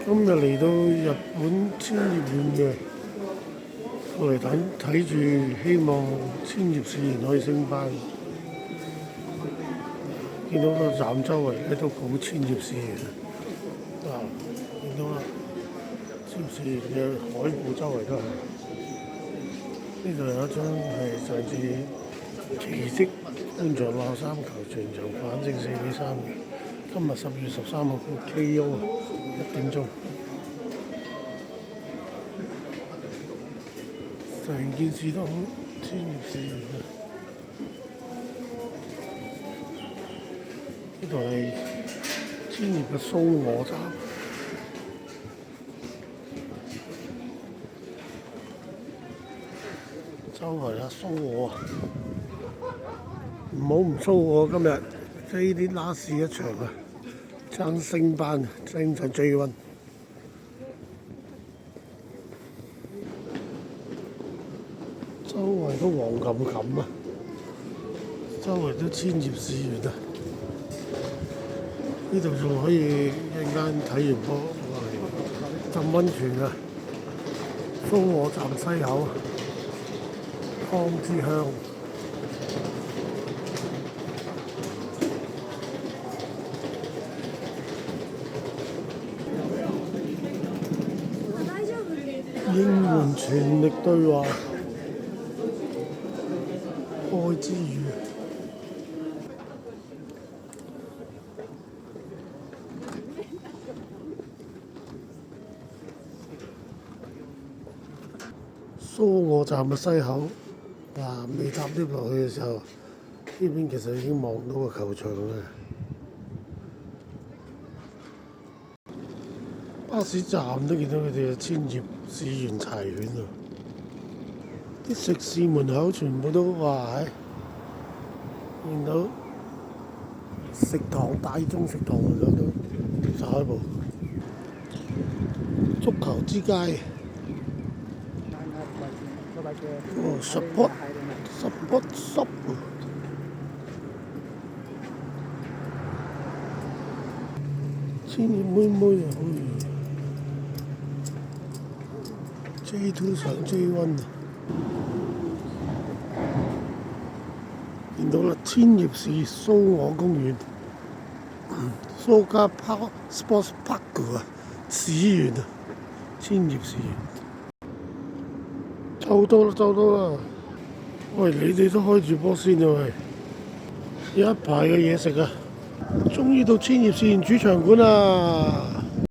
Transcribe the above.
今日嚟到日本千葉縣嘅，我嚟睇住，希望千葉市園可以升班。見到個站周圍咧都好千葉市園啊！見到啦，千葉市園嘅海報周圍都係。呢度有一張係上次奇蹟搬場鬧三球全場反勝4-3嘅，今日10月13號 KO 1點鐘。成件事都好千葉市園啊！呢度係千葉嘅蘇我站，周圍蘇我，唔蘇我今日飛啲拉士一場啊！爭升班，爭上 J1。周圍都黃冚冚啊！周圍都千葉市園啊！呢度仲可以一陣間睇完波落嚟浸溫泉啊！蘇我站西口湯之鄉，應援全力對話，愛之語。蘇我站嘅西口，未搭 lift 落去嘅時候，呢邊其實已經望到個球場啦。巴士站都見到佢哋嘅千葉市園柴犬啊！啲食肆門口全部都見到食堂大眾食堂門口都打開部足球之街。support shop 千葉妹妹啊！J2 上 J1 啊！見到啦，千葉市蘇我公園、蘇家 Sports Park 啊，市園啊，千葉市園。就到啦！喂，你哋都開住波先啊喂！有一排嘅嘢食啊！終於到千葉市園主場館啦！